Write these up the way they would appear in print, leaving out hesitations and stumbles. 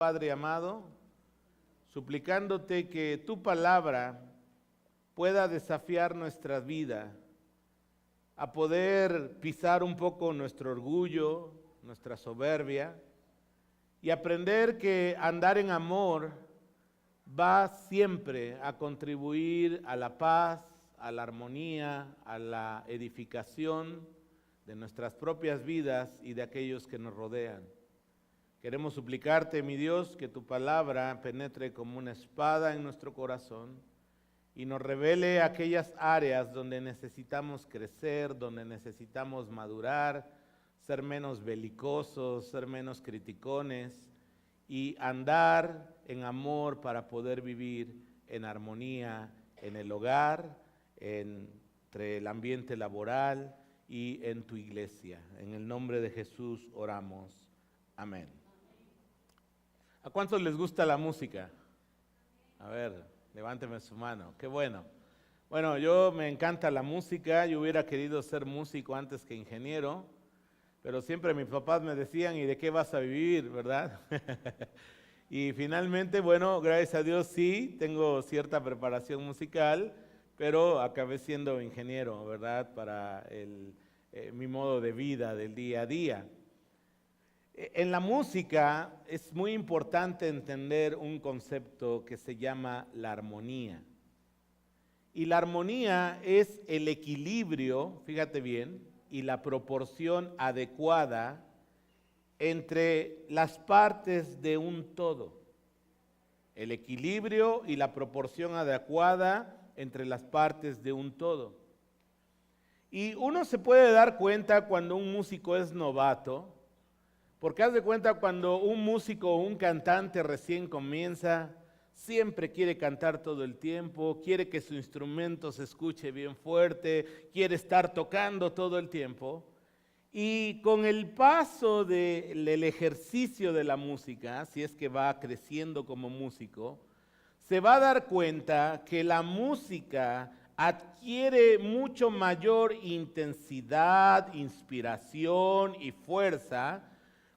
Padre amado, suplicándote que tu palabra pueda desafiar nuestra vida a poder pisar un poco nuestro orgullo, nuestra soberbia y aprender que andar en amor va siempre a contribuir a la paz, a la armonía, a la edificación de nuestras propias vidas y de aquellos que nos rodean. Queremos suplicarte, mi Dios, que tu palabra penetre como una espada en nuestro corazón y nos revele aquellas áreas donde necesitamos crecer, donde necesitamos madurar, ser menos belicosos, ser menos criticones y andar en amor para poder vivir en armonía en el hogar, entre el ambiente laboral y en tu iglesia. En el nombre de Jesús oramos. Amén. ¿A cuántos les gusta la música? A ver, levánteme su mano. Qué bueno. Bueno, yo me encanta la música. Yo hubiera querido ser músico antes que ingeniero, pero siempre mis papás me decían, ¿y de qué vas a vivir, verdad? Y finalmente, bueno, gracias a Dios sí, tengo cierta preparación musical, pero acabé siendo ingeniero, ¿verdad? Para mi modo de vida del día a día. En la música es muy importante entender un concepto que se llama la armonía. Y la armonía es el equilibrio, fíjate bien, y la proporción adecuada entre las partes de un todo. El equilibrio y la proporción adecuada entre las partes de un todo. Y uno se puede dar cuenta cuando un músico es novato, porque haz de cuenta cuando un músico o un cantante recién comienza, siempre quiere cantar todo el tiempo, quiere que su instrumento se escuche bien fuerte, quiere estar tocando todo el tiempo. Y con el paso del ejercicio de la música, si es que va creciendo como músico, se va a dar cuenta que la música adquiere mucho mayor intensidad, inspiración y fuerza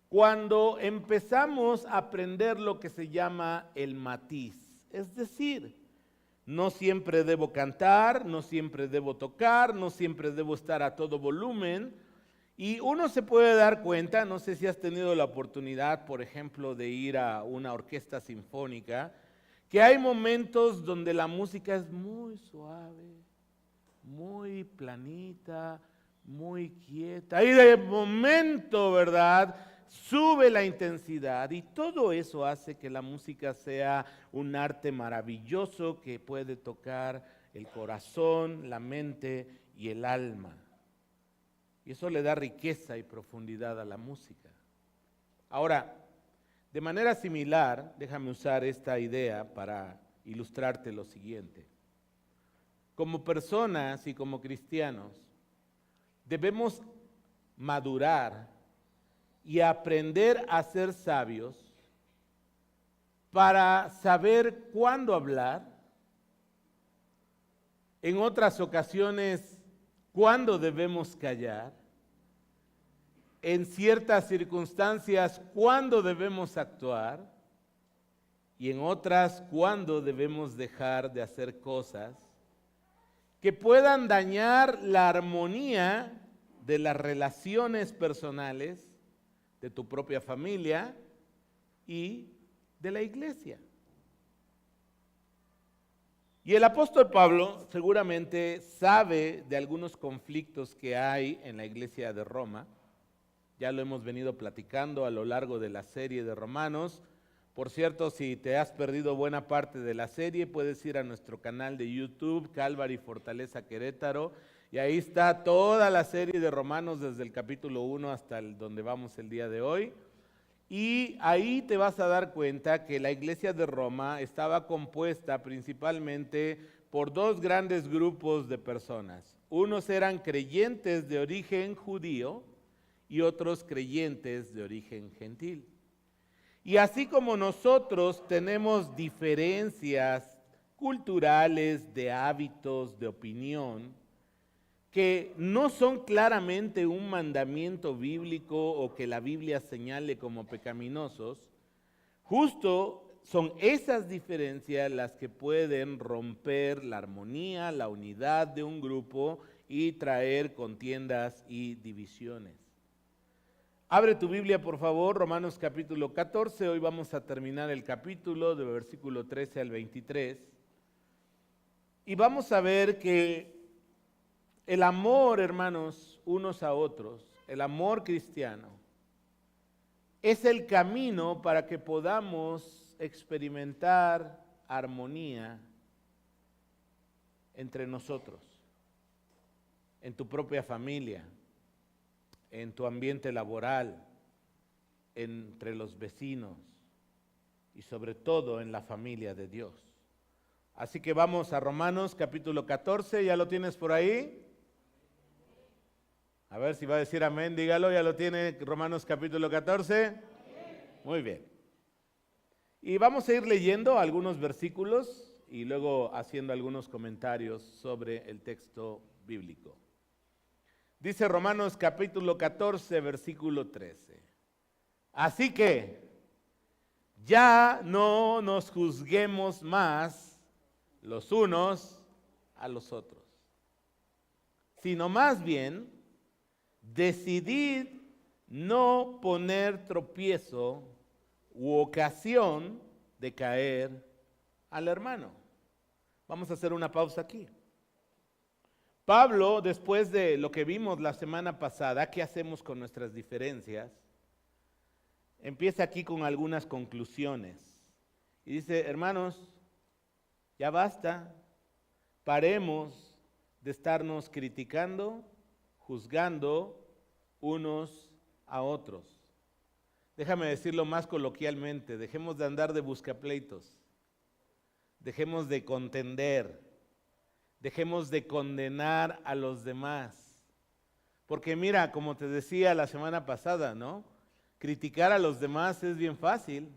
cuando empezamos a aprender lo que se llama el matiz. Es decir, no siempre debo cantar, no siempre debo tocar, no siempre debo estar a todo volumen. Y uno se puede dar cuenta, no sé si has tenido la oportunidad, por ejemplo, de ir a una orquesta sinfónica, que hay momentos donde la música es muy suave, muy planita, muy quieta. Y de momento, ¿verdad?, sube la intensidad y todo eso hace que la música sea un arte maravilloso que puede tocar el corazón, la mente y el alma. Y eso le da riqueza y profundidad a la música. Ahora, de manera similar, déjame usar esta idea para ilustrarte lo siguiente. Como personas y como cristianos, debemos madurar y aprender a ser sabios para saber cuándo hablar, en otras ocasiones cuándo debemos callar, en ciertas circunstancias cuándo debemos actuar y en otras cuándo debemos dejar de hacer cosas que puedan dañar la armonía de las relaciones personales, de tu propia familia y de la iglesia. Y el apóstol Pablo seguramente sabe de algunos conflictos que hay en la iglesia de Roma. Ya lo hemos venido platicando a lo largo de la serie de Romanos. Por cierto, si te has perdido buena parte de la serie, puedes ir a nuestro canal de YouTube, Calvary Fortaleza Querétaro, y ahí está toda la serie de Romanos desde el capítulo 1 hasta donde vamos el día de hoy. Y ahí te vas a dar cuenta que la iglesia de Roma estaba compuesta principalmente por dos grandes grupos de personas. Unos eran creyentes de origen judío y otros creyentes de origen gentil. Y así como nosotros tenemos diferencias culturales, de hábitos, de opinión, que no son claramente un mandamiento bíblico o que la Biblia señale como pecaminosos, Justo son esas diferencias las que pueden romper la armonía, la unidad de un grupo y traer contiendas y divisiones. Abre tu Biblia, por favor, Romanos capítulo 14. Hoy vamos a terminar el capítulo de versículo 13 al 23. Y vamos a ver que el amor, hermanos, unos a otros, el amor cristiano, es el camino para que podamos experimentar armonía entre nosotros, en tu propia familia, en tu ambiente laboral, entre los vecinos y sobre todo en la familia de Dios. Así que vamos a Romanos capítulo 14, ¿ya lo tienes por ahí? A ver si va a decir amén, dígalo, ¿ya lo tiene Romanos capítulo 14? Muy bien. Y vamos a ir leyendo algunos versículos y luego haciendo algunos comentarios sobre el texto bíblico. Dice Romanos capítulo 14, versículo 13. Así que ya no nos juzguemos más los unos a los otros, sino más bien decidid no poner tropiezo u ocasión de caer al hermano. Vamos a hacer una pausa aquí. Pablo, después de lo que vimos la semana pasada, ¿qué hacemos con nuestras diferencias? Empieza aquí con algunas conclusiones. Y dice, hermanos, ya basta, paremos de estarnos criticando, juzgando unos a otros. Déjame decirlo más coloquialmente, dejemos de andar de buscapleitos, dejemos de contender, dejemos de condenar a los demás. Porque mira, como te decía la semana pasada, ¿no? Criticar a los demás es bien fácil.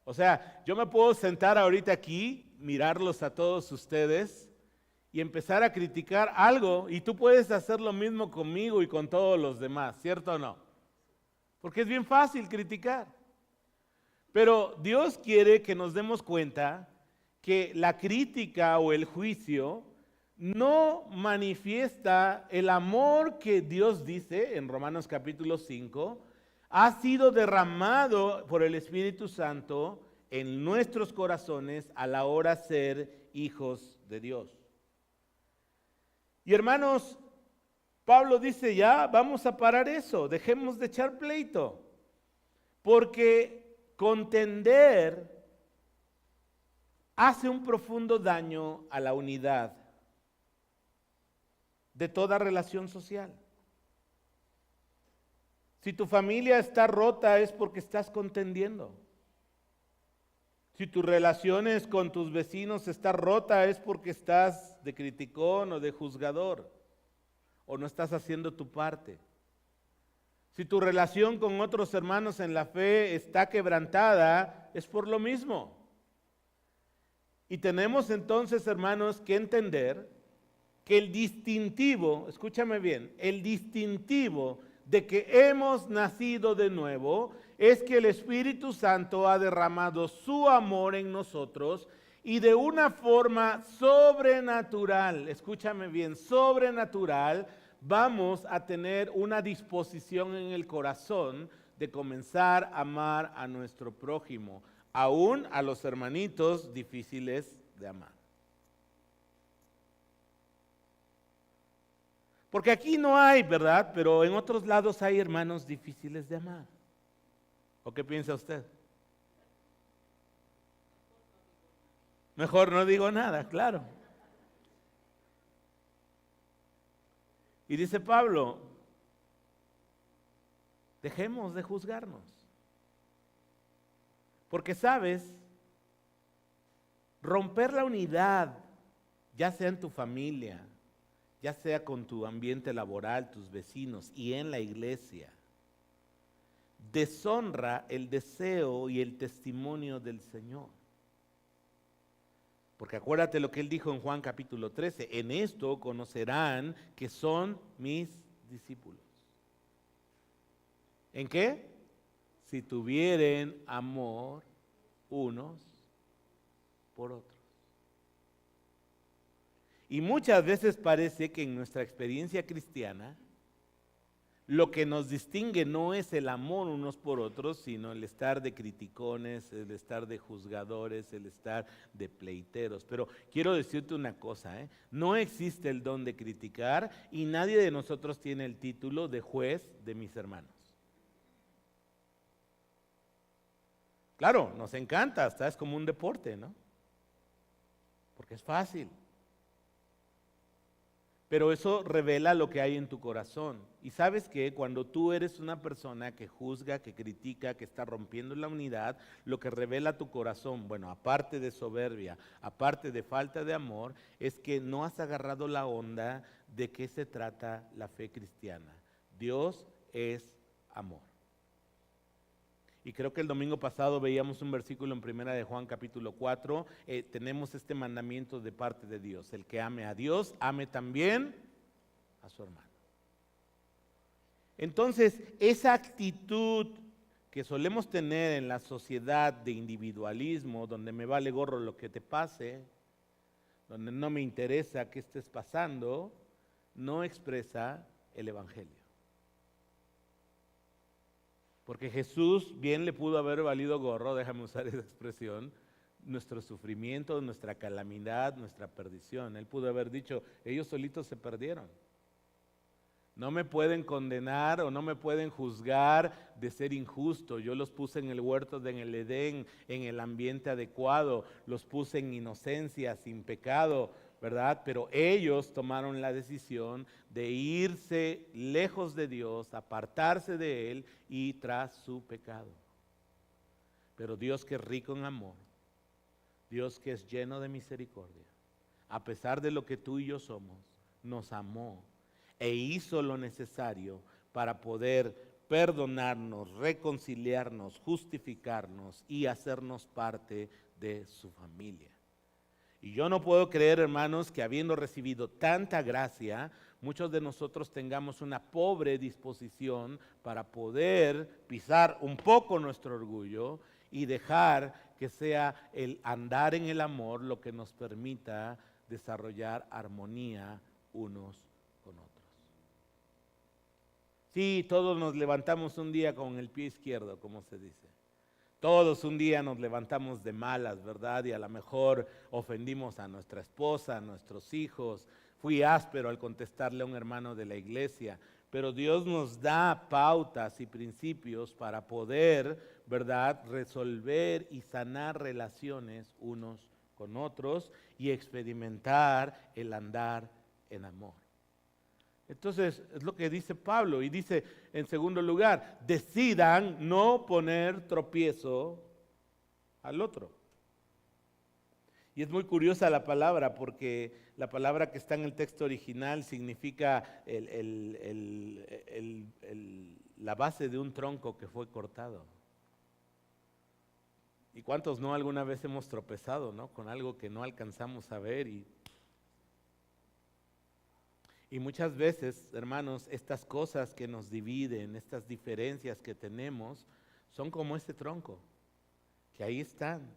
O sea, yo me puedo sentar ahorita aquí, mirarlos a todos ustedes y empezar a criticar algo, y tú puedes hacer lo mismo conmigo y con todos los demás, ¿cierto o no? Porque es bien fácil criticar. Pero Dios quiere que nos demos cuenta que la crítica o el juicio no manifiesta el amor que Dios dice en Romanos capítulo 5, ha sido derramado por el Espíritu Santo en nuestros corazones a la hora de ser hijos de Dios. Y hermanos, Pablo dice ya, vamos a parar eso, dejemos de echar pleito, porque contender hace un profundo daño a la unidad de toda relación social. Si tu familia está rota es porque estás contendiendo. Si tus relaciones con tus vecinos está rota es porque estás de criticón o de juzgador o no estás haciendo tu parte. Si tu relación con otros hermanos en la fe está quebrantada es por lo mismo. Y tenemos entonces, hermanos, que entender que el distintivo, escúchame bien, el distintivo de que hemos nacido de nuevo es que el Espíritu Santo ha derramado su amor en nosotros y de una forma sobrenatural, escúchame bien, sobrenatural, vamos a tener una disposición en el corazón de comenzar a amar a nuestro prójimo, aún a los hermanitos difíciles de amar. Porque aquí no hay, ¿verdad? Pero en otros lados hay hermanos difíciles de amar. ¿O qué piensa usted? Mejor no digo nada, claro. Y dice Pablo, dejemos de juzgarnos. Porque sabes, romper la unidad, ya sea en tu familia, ya sea con tu ambiente laboral, tus vecinos y en la iglesia, deshonra el deseo y el testimonio del Señor. Porque acuérdate lo que él dijo en Juan capítulo 13, en esto conocerán que son mis discípulos. ¿En qué? si tuvieren amor unos por otros. Y muchas veces parece que en nuestra experiencia cristiana, lo que nos distingue no es el amor unos por otros, sino el estar de criticones, el estar de juzgadores, el estar de pleiteros. Pero quiero decirte una cosa, no existe el don de criticar y nadie de nosotros tiene el título de juez de mis hermanos. Claro, nos encanta, hasta es como un deporte, ¿no? Porque es fácil. Pero eso revela lo que hay en tu corazón. Y sabes que cuando tú eres una persona que juzga, que critica, que está rompiendo la unidad, lo que revela tu corazón, bueno, aparte de soberbia, aparte de falta de amor, es que no has agarrado la onda de qué se trata la fe cristiana. Dios es amor. Y creo que el domingo pasado veíamos un versículo en Primera de Juan capítulo 4, tenemos este mandamiento de parte de Dios, el que ame a Dios, ame también a su hermano. Entonces, esa actitud que solemos tener en la sociedad de individualismo, donde me vale gorro lo que te pase, donde no me interesa qué estés pasando, no expresa el Evangelio. Porque Jesús bien le pudo haber valido gorro, déjame usar esa expresión, nuestro sufrimiento, nuestra calamidad, nuestra perdición. Él pudo haber dicho, ellos solitos se perdieron. No me pueden condenar o no me pueden juzgar de ser injusto. Yo los puse en el huerto en el Edén, en el ambiente adecuado, los puse en inocencia, sin pecado, ¿verdad? Pero ellos tomaron la decisión de irse lejos de Dios, apartarse de Él y tras su pecado. Pero Dios que es rico en amor, Dios que es lleno de misericordia, a pesar de lo que tú y yo somos, nos amó e hizo lo necesario para poder perdonarnos, reconciliarnos, justificarnos y hacernos parte de su familia. Y yo no puedo creer, hermanos, que habiendo recibido tanta gracia, muchos de nosotros tengamos una pobre disposición para poder pisar un poco nuestro orgullo y dejar que sea el andar en el amor lo que nos permita desarrollar armonía unos con otros. Sí, todos nos levantamos un día con el pie izquierdo, como se dice. Todos un día nos levantamos de malas, ¿verdad? Y a lo mejor ofendimos a nuestra esposa, a nuestros hijos. Fui áspero al contestarle a un hermano de la iglesia. Pero Dios nos da pautas y principios para poder, ¿verdad?, resolver y sanar relaciones unos con otros y experimentar el andar en amor. Entonces, es lo que dice Pablo, y dice en segundo lugar, decidan no poner tropiezo al otro. Y es muy curiosa la palabra, porque la palabra que está en el texto original significa la base de un tronco que fue cortado. ¿Y cuántos no alguna vez hemos tropezado, ¿no?, con algo que no alcanzamos a ver? Y muchas veces, hermanos, estas cosas que nos dividen, estas diferencias que tenemos, son como este tronco, que ahí están.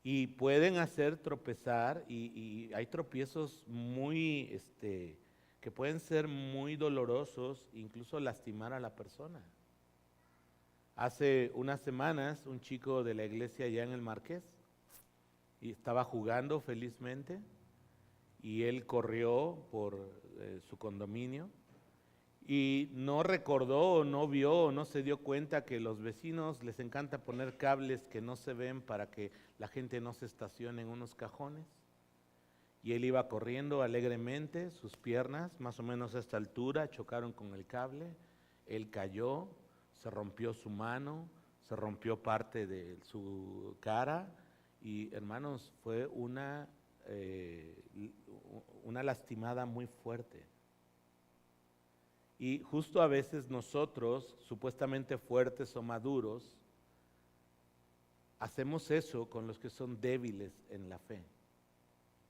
Y pueden hacer tropezar, y hay tropiezos muy, que pueden ser muy dolorosos, incluso lastimar a la persona. Hace unas semanas, un chico de la iglesia allá en el Marqués, y estaba jugando felizmente, y él corrió por su condominio y no recordó, no vio, no se dio cuenta que los vecinos les encanta poner cables que no se ven para que la gente no se estacione en unos cajones. Y él iba corriendo alegremente, sus piernas, más o menos a esta altura, chocaron con el cable, él cayó, se rompió su mano, se rompió parte de su cara y, hermanos, fue una lastimada muy fuerte. Y justo a veces nosotros, supuestamente fuertes o maduros, hacemos eso con los que son débiles en la fe.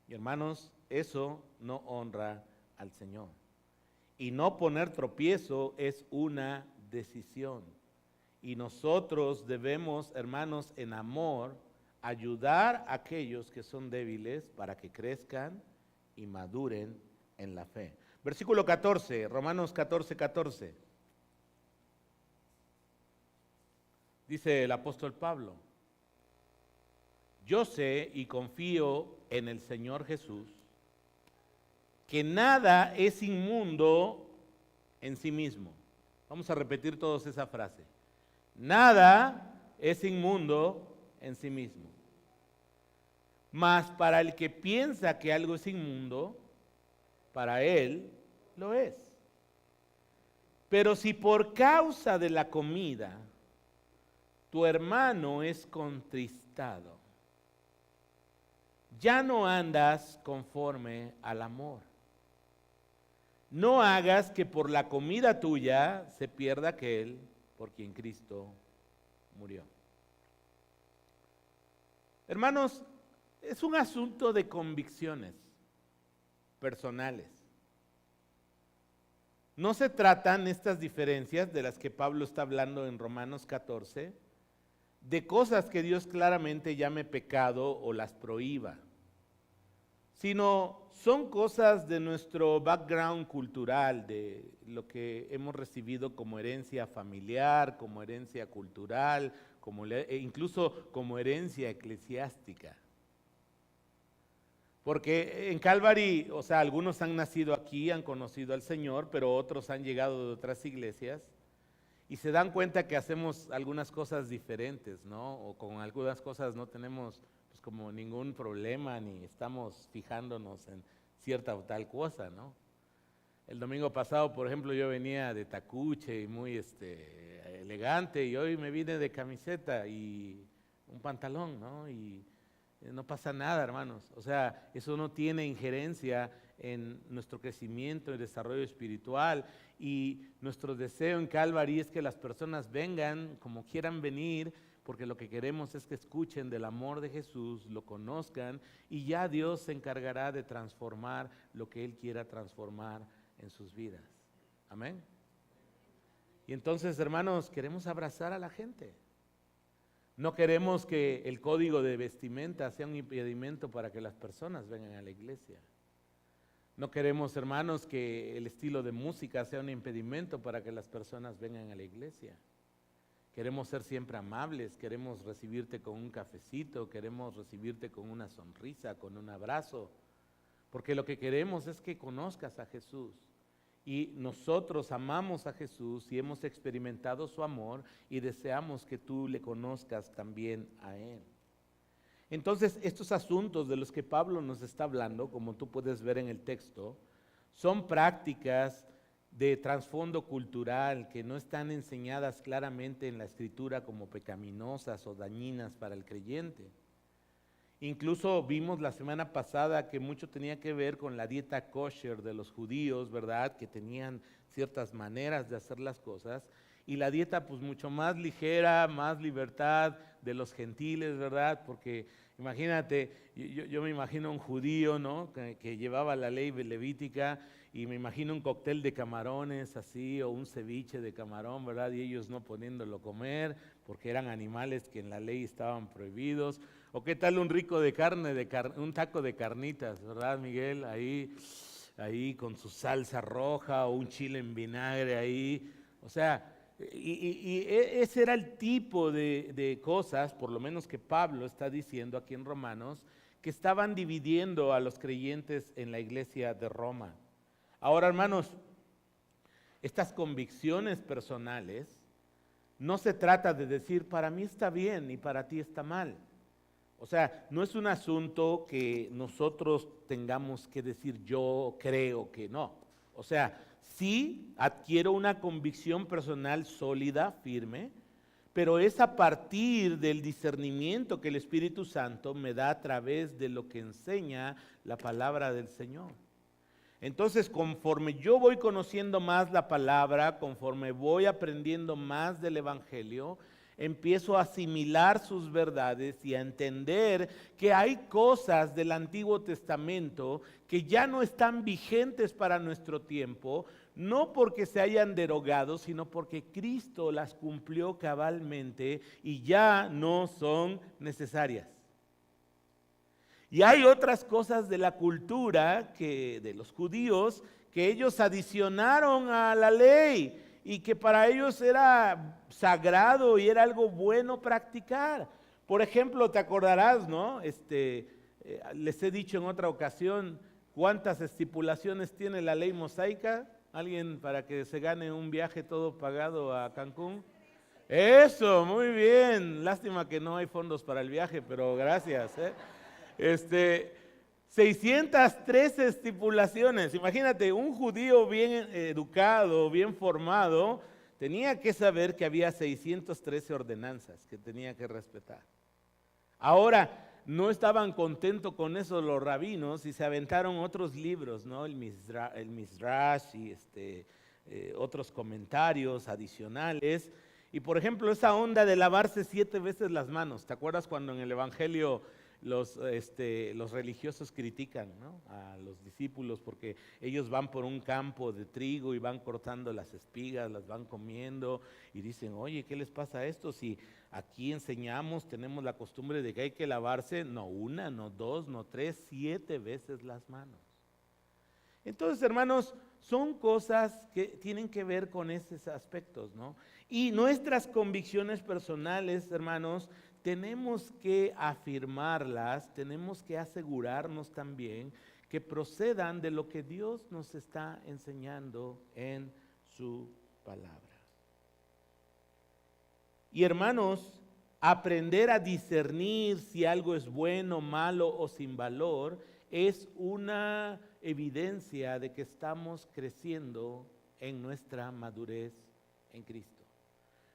Y hermanos, eso no honra al Señor. Y no poner tropiezo es una decisión. Y nosotros debemos, hermanos, en amor, ayudar a aquellos que son débiles para que crezcan y maduren en la fe. Versículo 14, Romanos 14, 14. Dice el apóstol Pablo: yo sé y confío en el Señor Jesús, que nada es inmundo en sí mismo. Vamos a repetir todos esa frase. Nada es inmundo en sí mismo. Mas para el que piensa que algo es inmundo, para él lo es. Pero si por causa de la comida tu hermano es contristado, ya no andas conforme al amor. No hagas que por la comida tuya se pierda aquel por quien Cristo murió. Hermanos, es un asunto de convicciones personales. No se tratan estas diferencias de las que Pablo está hablando en Romanos 14, de cosas que Dios claramente llame pecado o las prohíba, sino son cosas de nuestro background cultural, de lo que hemos recibido como herencia familiar, como herencia cultural, incluso como herencia eclesiástica. Porque en Calvary, o sea, algunos han nacido aquí, han conocido al Señor, pero otros han llegado de otras iglesias y se dan cuenta que hacemos algunas cosas diferentes, ¿no? O con algunas cosas no tenemos pues como ningún problema ni estamos fijándonos en cierta o tal cosa, ¿no? El domingo pasado, por ejemplo, yo venía de tacuche y muy elegante, y hoy me vine de camiseta y un pantalón, ¿no? Y no pasa nada, hermanos. O sea, eso no tiene injerencia en nuestro crecimiento y desarrollo espiritual. Y nuestro deseo en Calvary es que las personas vengan como quieran venir, porque lo que queremos es que escuchen del amor de Jesús, lo conozcan, y ya Dios se encargará de transformar lo que Él quiera transformar en sus vidas. Amén. Y entonces, hermanos, queremos abrazar a la gente. No queremos que el código de vestimenta sea un impedimento para que las personas vengan a la iglesia. No queremos, hermanos, que el estilo de música sea un impedimento para que las personas vengan a la iglesia. Queremos ser siempre amables, queremos recibirte con un cafecito, queremos recibirte con una sonrisa, con un abrazo, porque lo que queremos es que conozcas a Jesús. Y nosotros amamos a Jesús y hemos experimentado su amor y deseamos que tú le conozcas también a Él. Entonces, estos asuntos de los que Pablo nos está hablando, como tú puedes ver en el texto, son prácticas de trasfondo cultural que no están enseñadas claramente en la Escritura como pecaminosas o dañinas para el creyente. Incluso vimos la semana pasada que mucho tenía que ver con la dieta kosher de los judíos, ¿verdad? Que tenían ciertas maneras de hacer las cosas. Y la dieta pues mucho más ligera, más libertad de los gentiles, ¿verdad? Porque imagínate, yo me imagino un judío, ¿no? Que llevaba la ley levítica, y me imagino un cóctel de camarones así, o un ceviche de camarón, ¿verdad? Y ellos no poniéndolo a comer, porque eran animales que en la ley estaban prohibidos. O qué tal un rico de carne, un taco de carnitas, ¿verdad, Miguel? Ahí con su salsa roja, o un chile en vinagre ahí. O sea, y ese era el tipo de cosas, por lo menos que Pablo está diciendo aquí en Romanos, que estaban dividiendo a los creyentes en la iglesia de Roma. Ahora, hermanos, estas convicciones personales, no se trata de decir para mí está bien y para ti está mal. O sea, no es un asunto que nosotros tengamos que decir yo creo que no. O sea, sí adquiero una convicción personal sólida, firme, pero es a partir del discernimiento que el Espíritu Santo me da a través de lo que enseña la palabra del Señor. Entonces, conforme yo voy conociendo más la palabra, conforme voy aprendiendo más del Evangelio, empiezo a asimilar sus verdades y a entender que hay cosas del Antiguo Testamento que ya no están vigentes para nuestro tiempo, no porque se hayan derogado, sino porque Cristo las cumplió cabalmente y ya no son necesarias. Y hay otras cosas de la cultura de los judíos que ellos adicionaron a la ley y que para ellos era sagrado y era algo bueno practicar. Por ejemplo, te acordarás, ¿no? Les he dicho en otra ocasión cuántas estipulaciones tiene la ley mosaica. ¿Alguien para que se gane un viaje todo pagado a Cancún? Eso, muy bien. Lástima que no hay fondos para el viaje, pero gracias. 613 estipulaciones. Imagínate, un judío bien educado, bien formado, tenía que saber que había 613 ordenanzas que tenía que respetar. Ahora, no estaban contentos con eso los rabinos y se aventaron otros libros, ¿no? El Midrash y otros comentarios adicionales. Y por ejemplo, esa onda de lavarse 7 veces las manos. ¿Te acuerdas cuando en el Evangelio los religiosos critican, ¿no?, a los discípulos porque ellos van por un campo de trigo y van cortando las espigas, las van comiendo y dicen, oye, ¿qué les pasa a esto? Si aquí enseñamos, tenemos la costumbre de que hay que lavarse no 1, no 2, no 3, 7 veces las manos. Entonces, hermanos, son cosas que tienen que ver con esos aspectos, ¿no? Y nuestras convicciones personales, hermanos, tenemos que afirmarlas, tenemos que asegurarnos también que procedan de lo que Dios nos está enseñando en su palabra. Y hermanos, aprender a discernir si algo es bueno, malo o sin valor es una evidencia de que estamos creciendo en nuestra madurez en Cristo.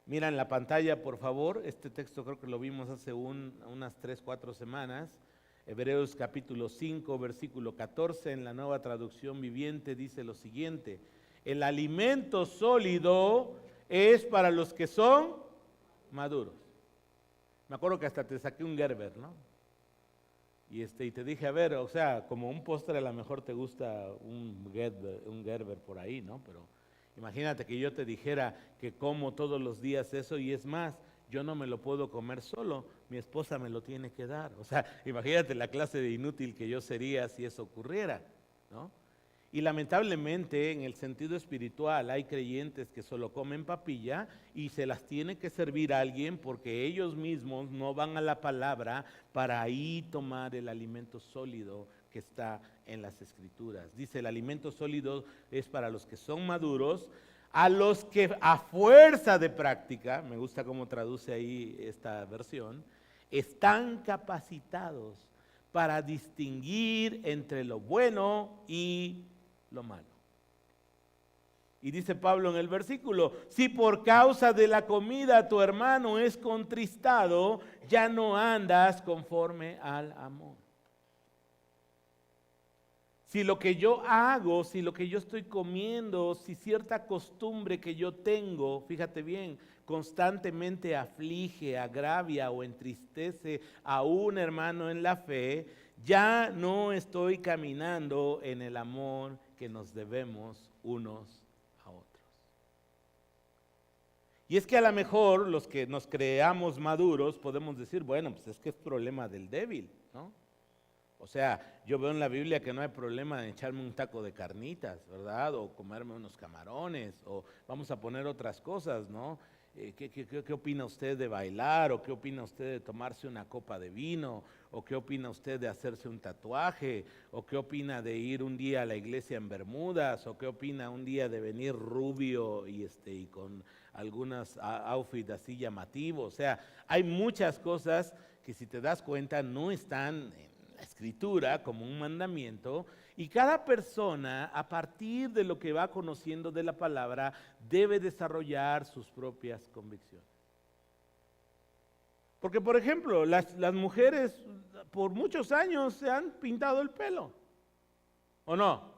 Mira en la pantalla, por favor, este texto creo que lo vimos hace unas 3-4 semanas. Hebreos capítulo 5, versículo 14, en la Nueva Traducción Viviente dice lo siguiente: el alimento sólido es para los que son maduros. Me acuerdo que hasta te saqué un Gerber, ¿no? Y te dije, a ver, o sea, como un postre a lo mejor te gusta un Gerber por ahí, ¿no? Pero imagínate que yo te dijera que como todos los días eso, y es más, yo no me lo puedo comer solo, mi esposa me lo tiene que dar. O sea, imagínate la clase de inútil que yo sería si eso ocurriera, ¿no? Y lamentablemente en el sentido espiritual hay creyentes que solo comen papilla y se las tiene que servir a alguien porque ellos mismos no van a la palabra para ahí tomar el alimento sólido que está en las Escrituras. Dice, el alimento sólido es para los que son maduros, a los que a fuerza de práctica, me gusta cómo traduce ahí esta versión, están capacitados para distinguir entre lo bueno y lo malo. Y dice Pablo en el versículo, si por causa de la comida tu hermano es contristado, ya no andas conforme al amor. Si lo que yo hago, si lo que yo estoy comiendo, si cierta costumbre que yo tengo, fíjate bien, constantemente aflige, agravia o entristece a un hermano en la fe, ya no estoy caminando en el amor que nos debemos unos a otros. Y es que a lo mejor los que nos creamos maduros podemos decir, bueno, pues es que es problema del débil, ¿no? O sea, yo veo en la Biblia que no hay problema en echarme un taco de carnitas, ¿verdad? O comerme unos camarones, o vamos a poner otras cosas, ¿no? ¿Qué opina usted de bailar? ¿O qué opina usted de tomarse una copa de vino? ¿O qué opina usted de hacerse un tatuaje? ¿O qué opina de ir un día a la iglesia en bermudas? ¿O qué opina un día de venir rubio y con algunos outfits así llamativos? O sea, hay muchas cosas que si te das cuenta no están en la Escritura como un mandamiento, y cada persona a partir de lo que va conociendo de la palabra debe desarrollar sus propias convicciones. Porque por ejemplo, las mujeres por muchos años se han pintado el pelo, ¿o no?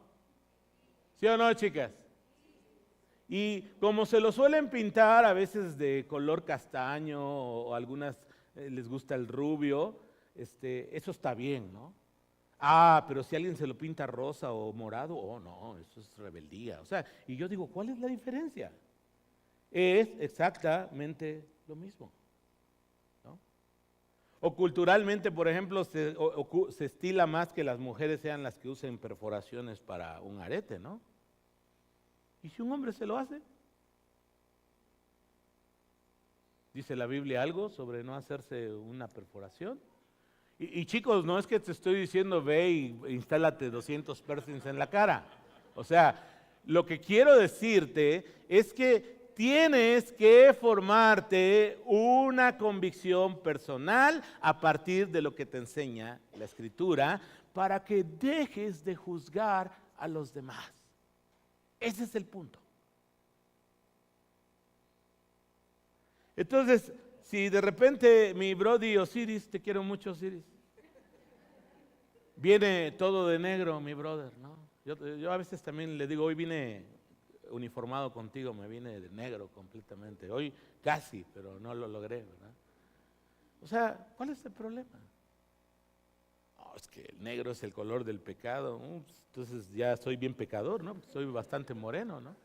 ¿Sí o no, chicas? Y como se lo suelen pintar a veces de color castaño o algunas les gusta el rubio, eso está bien, ¿no? Pero si alguien se lo pinta rosa o morado, oh no, eso es rebeldía. O sea, y yo digo, ¿cuál es la diferencia? Es exactamente lo mismo, ¿no? O culturalmente, por ejemplo, se estila más que las mujeres sean las que usen perforaciones para un arete, ¿no? ¿Y si un hombre se lo hace? ¿Dice la Biblia algo sobre no hacerse una perforación? Y chicos, no es que te estoy diciendo ve y instálate 200 piercings en la cara. O sea, lo que quiero decirte es que tienes que formarte una convicción personal a partir de lo que te enseña la Escritura para que dejes de juzgar a los demás. Ese es el punto. Entonces, si de repente mi Brody Osiris, te quiero mucho Osiris, viene todo de negro, mi brother, ¿no? Yo a veces también le digo, hoy vine uniformado contigo, me vine de negro completamente. Hoy casi, pero no lo logré, ¿verdad? O sea, ¿cuál es el problema? Oh, es que el negro es el color del pecado. Entonces ya soy bien pecador, ¿no? Soy bastante moreno, ¿no?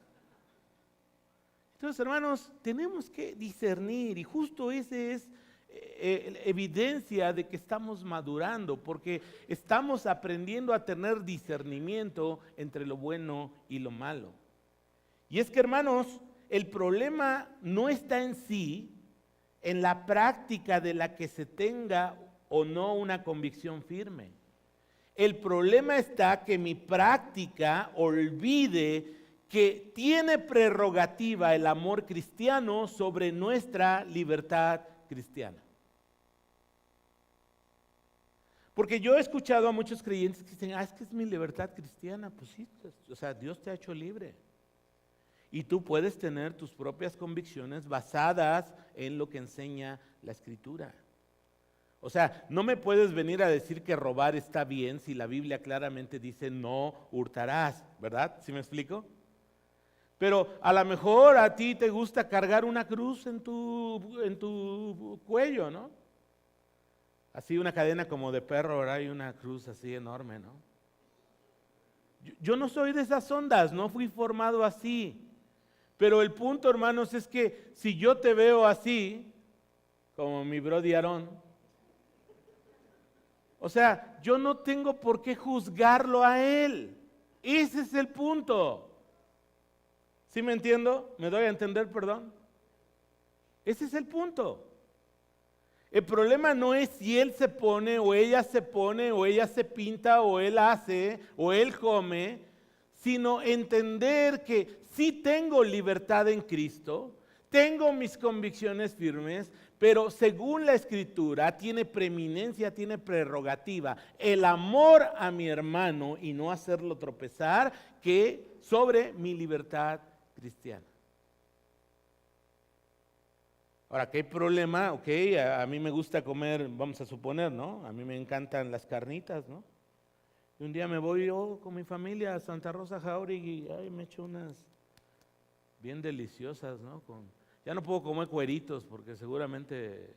Entonces, hermanos, tenemos que discernir y justo ese es evidencia de que estamos madurando, porque estamos aprendiendo a tener discernimiento entre lo bueno y lo malo. Y es que, hermanos, el problema no está en sí, en la práctica de la que se tenga o no una convicción firme. El problema está que mi práctica olvide que tiene prerrogativa el amor cristiano sobre nuestra libertad cristiana. Porque yo he escuchado a muchos creyentes que dicen, es que es mi libertad cristiana. Pues sí, o sea, Dios te ha hecho libre. Y tú puedes tener tus propias convicciones basadas en lo que enseña la Escritura. O sea, no me puedes venir a decir que robar está bien si la Biblia claramente dice no hurtarás, ¿verdad? ¿Sí me explico? Pero a lo mejor a ti te gusta cargar una cruz en tu cuello, ¿no? Así una cadena como de perro, ¿verdad? Y una cruz así enorme, ¿no? Yo no soy de esas ondas, no fui formado así. Pero el punto, hermanos, es que si yo te veo así, como mi brody Aarón, o sea, yo no tengo por qué juzgarlo a él. Ese es el punto. ¿Sí me entiendo? ¿Me doy a entender, perdón? Ese es el punto. El problema no es si él se pone o ella se pone o ella se pinta o él hace o él come, sino entender que sí tengo libertad en Cristo, tengo mis convicciones firmes, pero según la Escritura tiene preeminencia, tiene prerrogativa el amor a mi hermano y no hacerlo tropezar que sobre mi libertad cristiana. Ahora, ¿qué problema? Ok, a mí me gusta comer, vamos a suponer, ¿no? A mí me encantan las carnitas, ¿no? Y un día me voy yo con mi familia a Santa Rosa Jauregui y me echo unas bien deliciosas, ¿no? Ya no puedo comer cueritos porque seguramente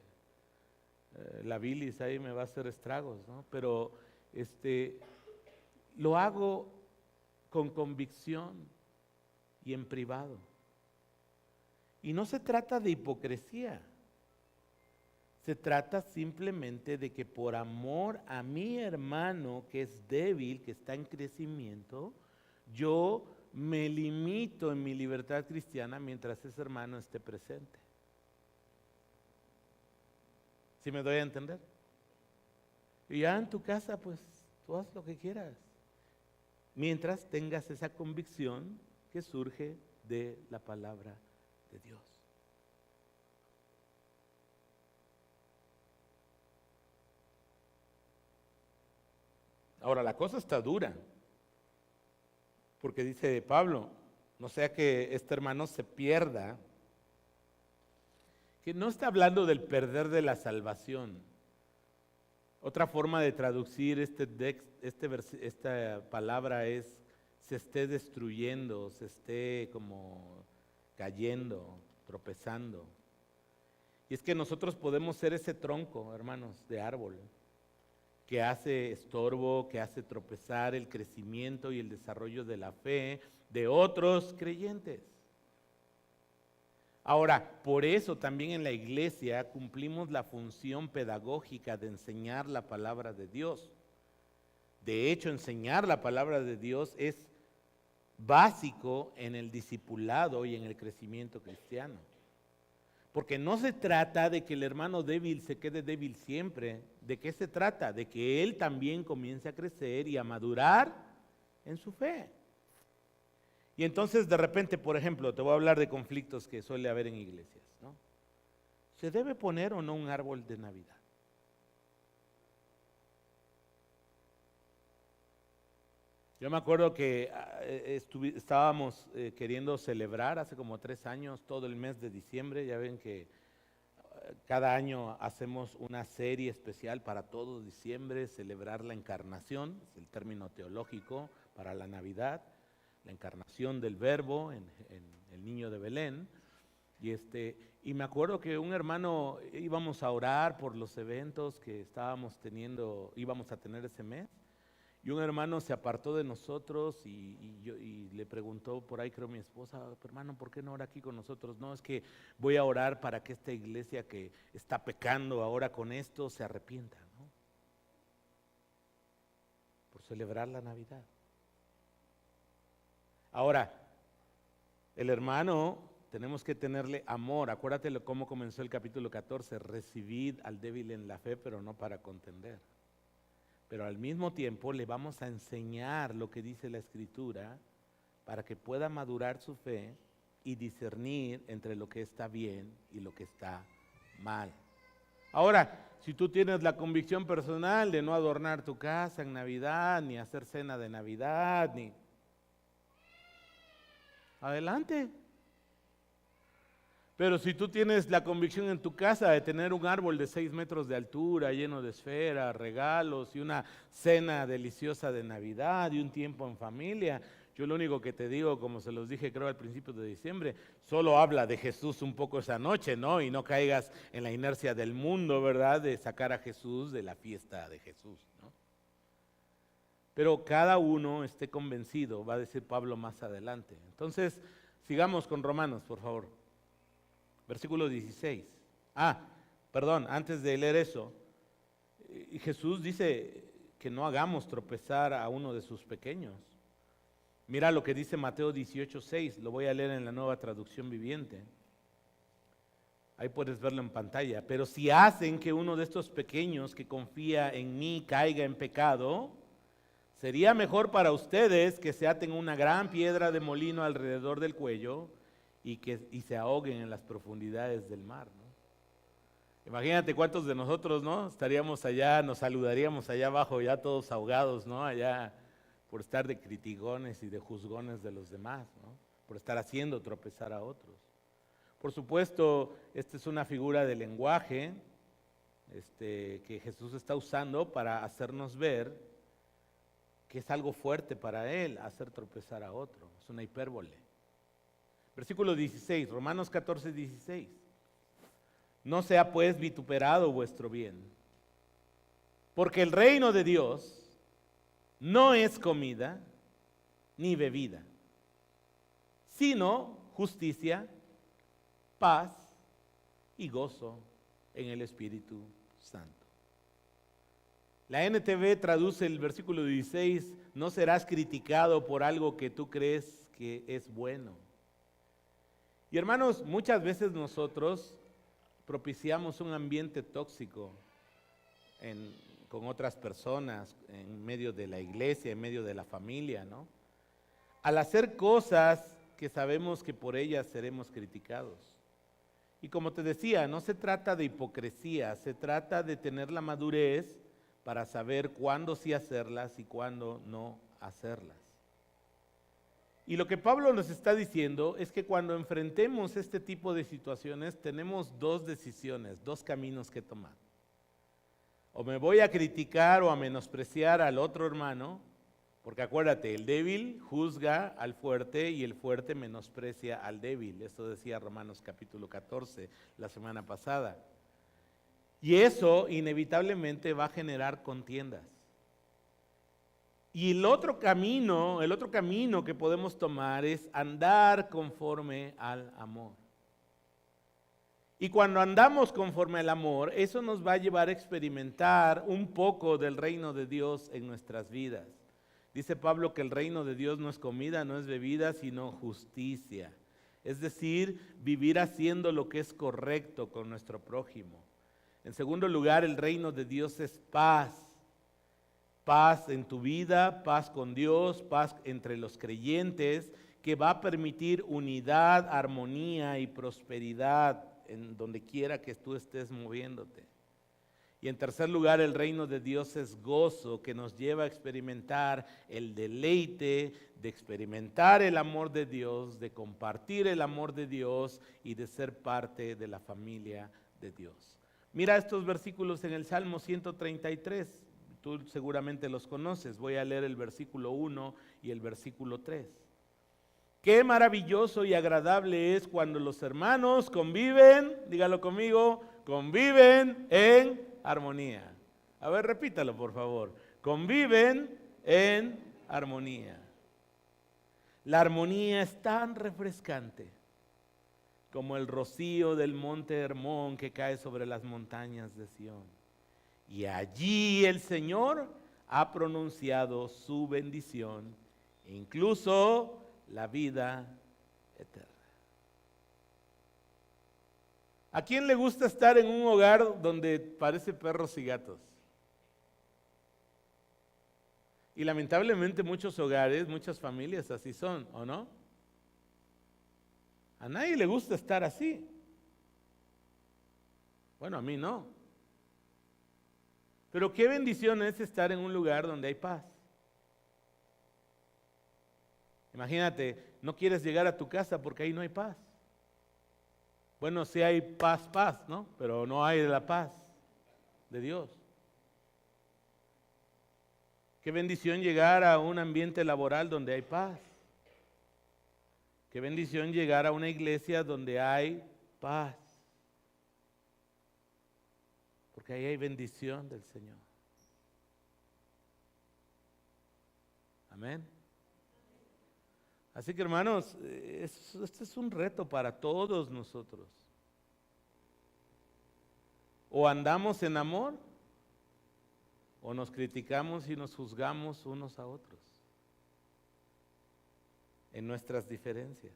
la bilis ahí me va a hacer estragos, ¿no? Pero lo hago con convicción y en privado. Y no se trata de hipocresía. Se trata simplemente de que por amor a mi hermano que es débil, que está en crecimiento, yo me limito en mi libertad cristiana mientras ese hermano esté presente. ¿Sí me doy a entender? Y ya en tu casa, pues, tú haz lo que quieras. Mientras tengas esa convicción que surge de la palabra de Dios. Ahora, la cosa está dura, porque dice Pablo, no sea que este hermano se pierda, que no está hablando del perder de la salvación. Otra forma de traducir esta palabra es se esté destruyendo, se esté como cayendo, tropezando. Y es que nosotros podemos ser ese tronco, hermanos, de árbol, que hace estorbo, que hace tropezar el crecimiento y el desarrollo de la fe de otros creyentes. Ahora, por eso también en la iglesia cumplimos la función pedagógica de enseñar la palabra de Dios. De hecho, enseñar la palabra de Dios es básico en el discipulado y en el crecimiento cristiano. Porque no se trata de que el hermano débil se quede débil siempre. ¿De qué se trata? De que él también comience a crecer y a madurar en su fe. Y entonces de repente, por ejemplo, te voy a hablar de conflictos que suele haber en iglesias, ¿no? ¿Se debe poner o no un árbol de Navidad? Yo me acuerdo que estábamos queriendo celebrar hace como 3 años todo el mes de diciembre. Ya ven que cada año hacemos una serie especial para todo diciembre, celebrar la encarnación, es el término teológico para la Navidad, la encarnación del Verbo en el niño de Belén. Y me acuerdo que un hermano íbamos a orar por los eventos que íbamos a tener ese mes. Y un hermano se apartó de nosotros y le preguntó por ahí, creo mi esposa, hermano, ¿por qué no ora aquí con nosotros? No, es que voy a orar para que esta iglesia que está pecando ahora con esto se arrepienta, ¿no? Por celebrar la Navidad. Ahora, el hermano, tenemos que tenerle amor. Acuérdate cómo comenzó el capítulo 14, recibid al débil en la fe, pero no para contender. Pero al mismo tiempo le vamos a enseñar lo que dice la Escritura para que pueda madurar su fe y discernir entre lo que está bien y lo que está mal. Ahora, si tú tienes la convicción personal de no adornar tu casa en Navidad, ni hacer cena de Navidad, adelante. Pero si tú tienes la convicción en tu casa de tener un árbol de 6 metros de altura, lleno de esferas, regalos y una cena deliciosa de Navidad y un tiempo en familia, yo lo único que te digo, como se los dije creo al principio de diciembre, solo habla de Jesús un poco esa noche, ¿no? Y no caigas en la inercia del mundo, ¿verdad? De sacar a Jesús de la fiesta de Jesús, ¿no? Pero cada uno esté convencido, va a decir Pablo más adelante. Entonces, sigamos con Romanos, por favor. Versículo 16. Perdón, antes de leer eso, Jesús dice que no hagamos tropezar a uno de sus pequeños. Mira lo que dice Mateo 18:6, lo voy a leer en la Nueva Traducción Viviente. Ahí puedes verlo en pantalla. Pero si hacen que uno de estos pequeños que confía en mí caiga en pecado, sería mejor para ustedes que se aten una gran piedra de molino alrededor del cuello y se ahoguen en las profundidades del mar, ¿no? Imagínate cuántos de nosotros, ¿no? Estaríamos allá, nos saludaríamos allá abajo, ya todos ahogados, ¿no? Allá por estar de criticones y de juzgones de los demás, ¿no? Por estar haciendo tropezar a otros. Por supuesto, esta es una figura de lenguaje que Jesús está usando para hacernos ver que es algo fuerte para él hacer tropezar a otro. Es una hipérbole. Versículo 16, Romanos 14, 16. No sea pues vituperado vuestro bien, porque el reino de Dios no es comida ni bebida, sino justicia, paz y gozo en el Espíritu Santo. La NTV traduce el versículo 16, no serás criticado por algo que tú crees que es bueno. Y hermanos, muchas veces nosotros propiciamos un ambiente tóxico con otras personas, en medio de la iglesia, en medio de la familia, ¿no? Al hacer cosas que sabemos que por ellas seremos criticados. Y como te decía, no se trata de hipocresía, se trata de tener la madurez para saber cuándo sí hacerlas y cuándo no hacerlas. Y lo que Pablo nos está diciendo es que cuando enfrentemos este tipo de situaciones tenemos 2 decisiones, 2 caminos que tomar. O me voy a criticar o a menospreciar al otro hermano, porque acuérdate, el débil juzga al fuerte y el fuerte menosprecia al débil. Esto decía Romanos capítulo 14 la semana pasada. Y eso inevitablemente va a generar contiendas. Y el otro camino que podemos tomar es andar conforme al amor. Y cuando andamos conforme al amor, eso nos va a llevar a experimentar un poco del reino de Dios en nuestras vidas. Dice Pablo que el reino de Dios no es comida, no es bebida, sino justicia. Es decir, vivir haciendo lo que es correcto con nuestro prójimo. En segundo lugar, el reino de Dios es paz. Paz en tu vida, paz con Dios, paz entre los creyentes, que va a permitir unidad, armonía y prosperidad en donde quiera que tú estés moviéndote. Y en tercer lugar, el reino de Dios es gozo, que nos lleva a experimentar el deleite de experimentar el amor de Dios, de compartir el amor de Dios y de ser parte de la familia de Dios. Mira estos versículos en el Salmo 133, tú seguramente los conoces. Voy a leer el versículo 1 y el versículo 3. Qué maravilloso y agradable es cuando los hermanos conviven, dígalo conmigo, conviven en armonía. A ver, repítalo por favor. Conviven en armonía. La armonía es tan refrescante como el rocío del monte Hermón que cae sobre las montañas de Sión. Y allí el Señor ha pronunciado su bendición, incluso la vida eterna. ¿A quién le gusta estar en un hogar donde parece perros y gatos? Y lamentablemente muchos hogares, muchas familias así son, ¿o no? A nadie le gusta estar así. Bueno, a mí no. Pero qué bendición es estar en un lugar donde hay paz. Imagínate, no quieres llegar a tu casa porque ahí no hay paz. Bueno, sí hay paz, ¿no? Pero no hay la paz de Dios. Qué bendición llegar a un ambiente laboral donde hay paz. Qué bendición llegar a una iglesia donde hay paz. Porque ahí hay bendición del Señor. Amén. Así que hermanos, este es un reto para todos nosotros. O andamos en amor, o nos criticamos y nos juzgamos unos a otros en nuestras diferencias.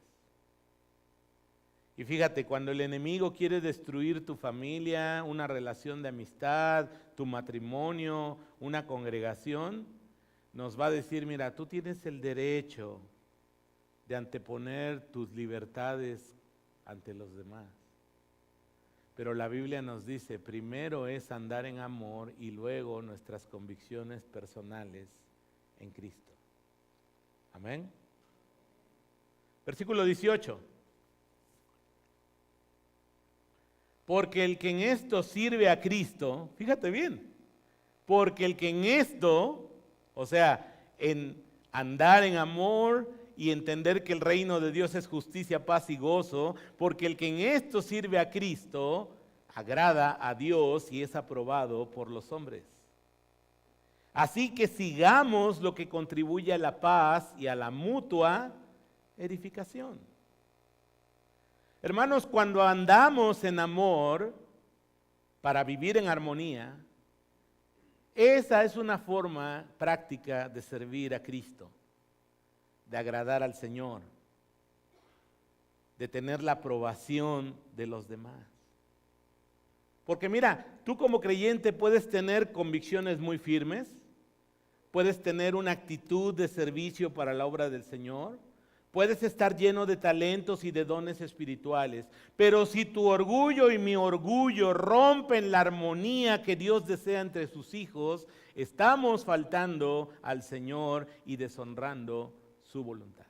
Y fíjate, cuando el enemigo quiere destruir tu familia, una relación de amistad, tu matrimonio, una congregación, nos va a decir, mira, tú tienes el derecho de anteponer tus libertades ante los demás. Pero la Biblia nos dice, primero es andar en amor y luego nuestras convicciones personales en Cristo. Amén. Versículo 18. Porque el que en esto sirve a Cristo, fíjate bien, porque el que en esto, o sea, en andar en amor y entender que el reino de Dios es justicia, paz y gozo, porque el que en esto sirve a Cristo, agrada a Dios y es aprobado por los hombres. Así que sigamos lo que contribuye a la paz y a la mutua edificación. Hermanos, cuando andamos en amor para vivir en armonía, esa es una forma práctica de servir a Cristo, de agradar al Señor, de tener la aprobación de los demás. Porque mira, tú como creyente puedes tener convicciones muy firmes, puedes tener una actitud de servicio para la obra del Señor, puedes estar lleno de talentos y de dones espirituales, pero si tu orgullo y mi orgullo rompen la armonía que Dios desea entre sus hijos, estamos faltando al Señor y deshonrando su voluntad.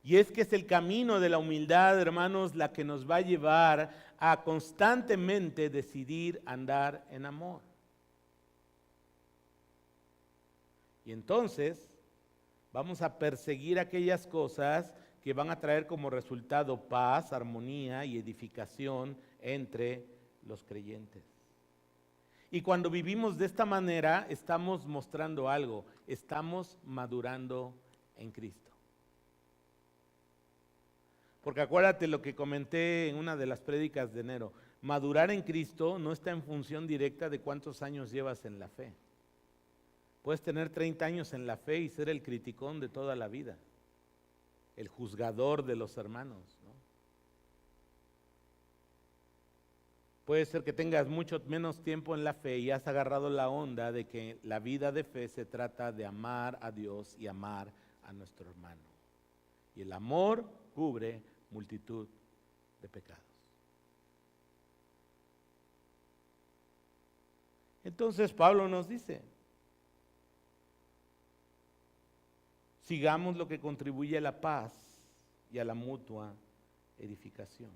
Y es que es el camino de la humildad, hermanos, la que nos va a llevar a constantemente decidir andar en amor. Y entonces vamos a perseguir aquellas cosas que van a traer como resultado paz, armonía y edificación entre los creyentes. Y cuando vivimos de esta manera, estamos mostrando algo, estamos madurando en Cristo. Porque acuérdate lo que comenté en una de las prédicas de enero, madurar en Cristo no está en función directa de cuántos años llevas en la fe. Puedes tener 30 años en la fe y ser el criticón de toda la vida, el juzgador de los hermanos, ¿no? Puede ser que tengas mucho menos tiempo en la fe y has agarrado la onda de que la vida de fe se trata de amar a Dios y amar a nuestro hermano. Y el amor cubre multitud de pecados. Entonces Pablo nos dice, sigamos lo que contribuye a la paz y a la mutua edificación.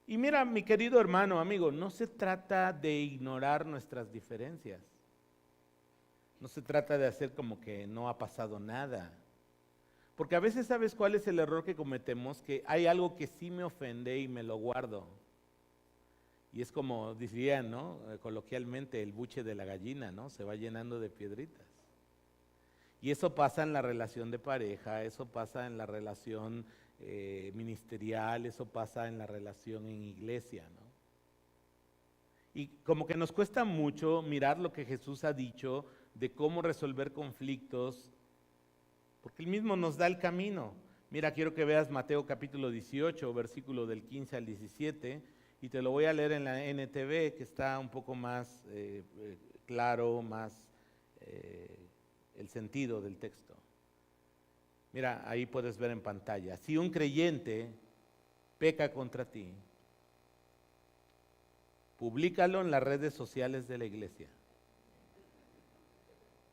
Y mira, mi querido hermano, amigo, no se trata de ignorar nuestras diferencias. No se trata de hacer como que no ha pasado nada. Porque a veces, ¿sabes cuál es el error que cometemos? Que hay algo que sí me ofende y me lo guardo. Y es como dirían, ¿no? Coloquialmente, el buche de la gallina, ¿no? Se va llenando de piedritas. Y eso pasa en la relación de pareja, eso pasa en la relación ministerial, eso pasa en la relación en iglesia, ¿no? Y como que nos cuesta mucho mirar lo que Jesús ha dicho de cómo resolver conflictos, porque Él mismo nos da el camino. Mira, quiero que veas Mateo capítulo 18, versículo del 15 al 17, y te lo voy a leer en la NTV, que está un poco más claro, más el sentido del texto. Mira, ahí puedes ver en pantalla. Si un creyente peca contra ti, públicalo en las redes sociales de la iglesia.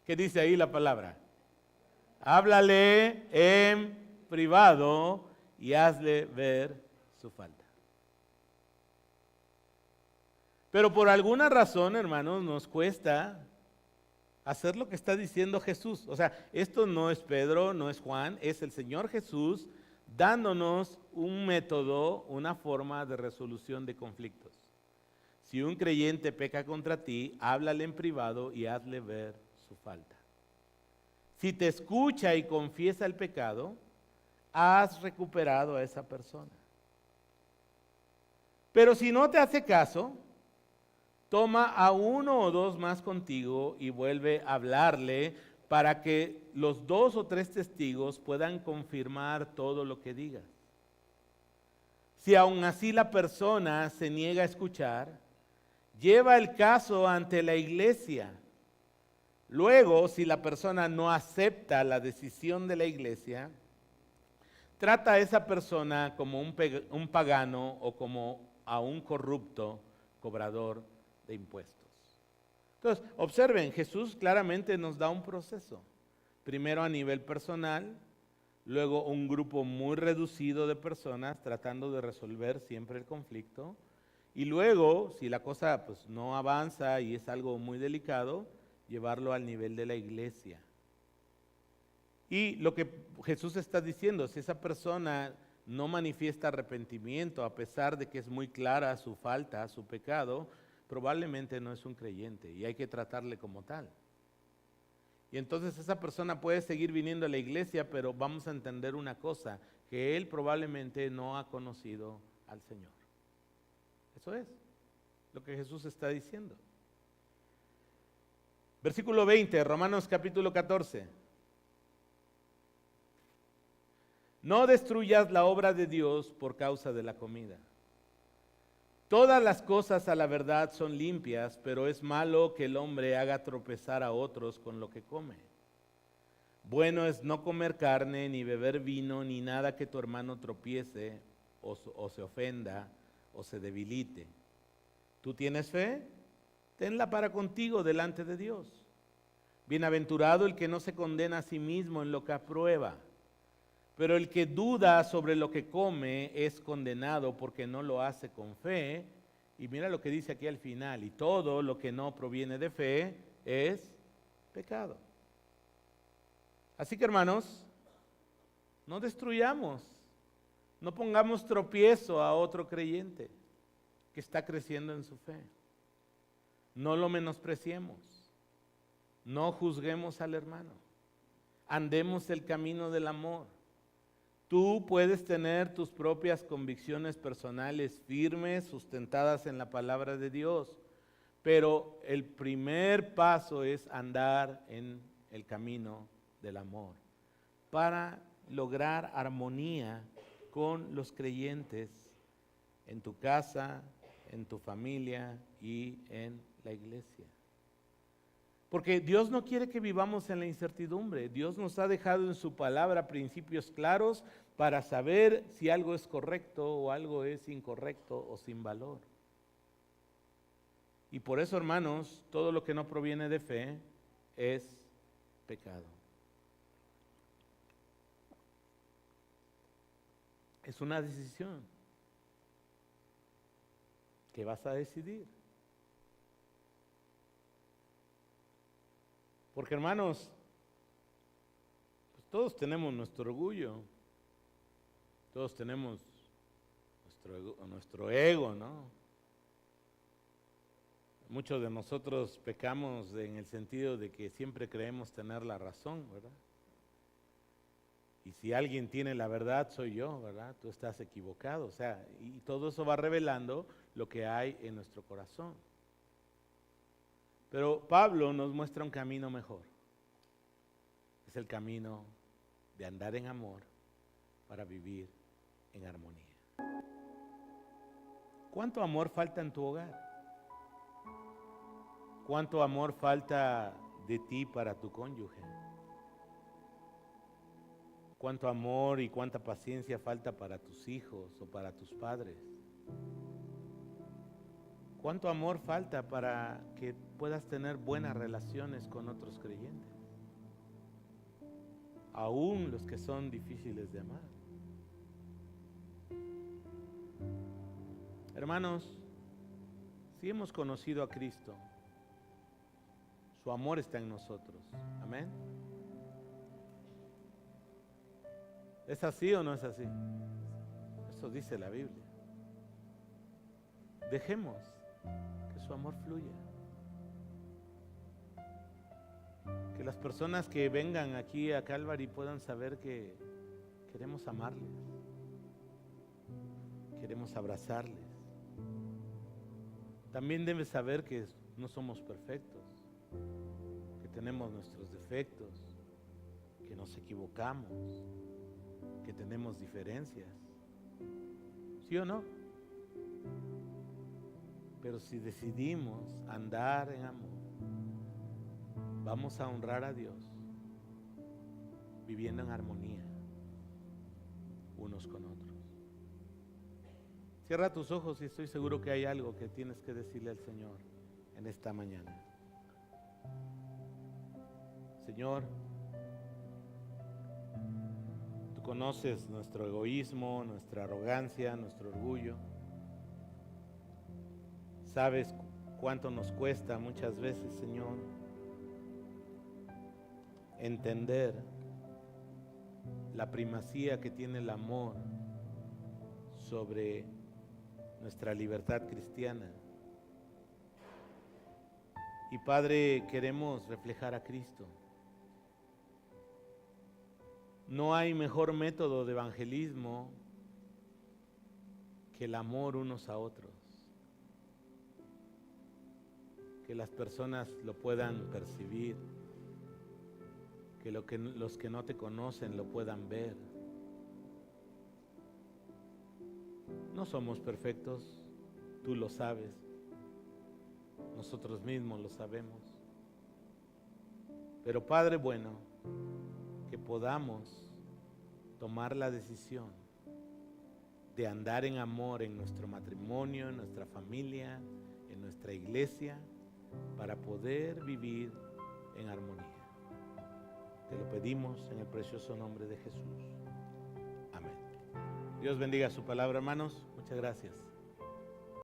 ¿Qué dice ahí la palabra? Háblale en privado y hazle ver su falta. Pero por alguna razón, hermanos, nos cuesta hacer lo que está diciendo Jesús. O sea, esto no es Pedro, no es Juan, es el Señor Jesús dándonos un método, una forma de resolución de conflictos. Si un creyente peca contra ti, háblale en privado y hazle ver su falta. Si te escucha y confiesa el pecado, has recuperado a esa persona. Pero si no te hace caso, toma a uno o dos más contigo y vuelve a hablarle para que los 2 o 3 testigos puedan confirmar todo lo que digas. Si aún así la persona se niega a escuchar, lleva el caso ante la iglesia. Luego, si la persona no acepta la decisión de la iglesia, trata a esa persona como un pagano o como a un corrupto cobrador de impuestos. Entonces, observen, Jesús claramente nos da un proceso. Primero a nivel personal, luego un grupo muy reducido de personas tratando de resolver siempre el conflicto, y luego, si la cosa pues, no avanza y es algo muy delicado, llevarlo al nivel de la iglesia. Y lo que Jesús está diciendo, si esa persona no manifiesta arrepentimiento a pesar de que es muy clara su falta, su pecado, probablemente no es un creyente y hay que tratarle como tal. Y entonces esa persona puede seguir viniendo a la iglesia, pero vamos a entender una cosa, que él probablemente no ha conocido al Señor. Eso es lo que Jesús está diciendo. Versículo 20, Romanos capítulo 14. No destruyas la obra de Dios por causa de la comida. Todas las cosas a la verdad son limpias, pero es malo que el hombre haga tropezar a otros con lo que come. Bueno es no comer carne, ni beber vino, ni nada que tu hermano tropiece o se ofenda o se debilite. ¿Tú tienes fe? Tenla para contigo delante de Dios. Bienaventurado el que no se condena a sí mismo en lo que aprueba. Pero el que duda sobre lo que come es condenado porque no lo hace con fe. Y mira lo que dice aquí al final. Y todo lo que no proviene de fe es pecado. Así que hermanos, No destruyamos, no pongamos tropiezo a otro creyente que está creciendo en su fe. No lo menospreciemos, no juzguemos al hermano, andemos el camino del amor. Tú puedes tener tus propias convicciones personales firmes, sustentadas en la palabra de Dios, pero el primer paso es andar en el camino del amor para lograr armonía con los creyentes en tu casa, en tu familia y en la iglesia. Porque Dios no quiere que vivamos en la incertidumbre. Dios nos ha dejado en su palabra principios claros para saber si algo es correcto o algo es incorrecto o sin valor. Y por eso, hermanos, todo lo que no proviene de fe es pecado. Es una decisión que vas a decidir. Porque, hermanos, pues todos tenemos nuestro orgullo, todos tenemos nuestro ego, ¿no? Muchos de nosotros pecamos en el sentido de que siempre creemos tener la razón, ¿verdad? Y si alguien tiene la verdad, soy yo, ¿verdad? Tú estás equivocado. O sea, y todo eso va revelando lo que hay en nuestro corazón. Pero Pablo nos muestra un camino mejor. Es el camino de andar en amor para vivir en armonía. ¿Cuánto amor falta en tu hogar? ¿Cuánto amor falta de ti para tu cónyuge? ¿Cuánto amor y cuánta paciencia falta para tus hijos o para tus padres? ¿Cuánto amor falta para que puedas tener buenas relaciones con otros creyentes? Aún los que son difíciles de amar. Hermanos, si hemos conocido a Cristo, su amor está en nosotros. Amén. ¿Es así o no es así? Eso dice la Biblia. Dejemos que su amor fluya. Que las personas que vengan aquí a Calvary puedan saber que queremos amarles, queremos abrazarles. También deben saber que no somos perfectos, que tenemos nuestros defectos, que nos equivocamos, que tenemos diferencias. ¿Sí o no? Pero si decidimos andar en amor, vamos a honrar a Dios, viviendo en armonía unos con otros. Cierra tus ojos y estoy seguro que hay algo que tienes que decirle al Señor en esta mañana. Señor, tú conoces nuestro egoísmo, nuestra arrogancia, nuestro orgullo. Sabes cuánto nos cuesta muchas veces, Señor, entender la primacía que tiene el amor sobre nuestra libertad cristiana. Y Padre, queremos reflejar a Cristo. No hay mejor método de evangelismo que el amor unos a otros. Que las personas lo puedan percibir, que los que no te conocen lo puedan ver. No somos perfectos, tú lo sabes, nosotros mismos lo sabemos. Pero Padre bueno, que podamos tomar la decisión de andar en amor en nuestro matrimonio, en nuestra familia, en nuestra iglesia, para poder vivir en armonía. Te lo pedimos en el precioso nombre de Jesús. Amén. Dios bendiga su palabra, hermanos. Muchas gracias.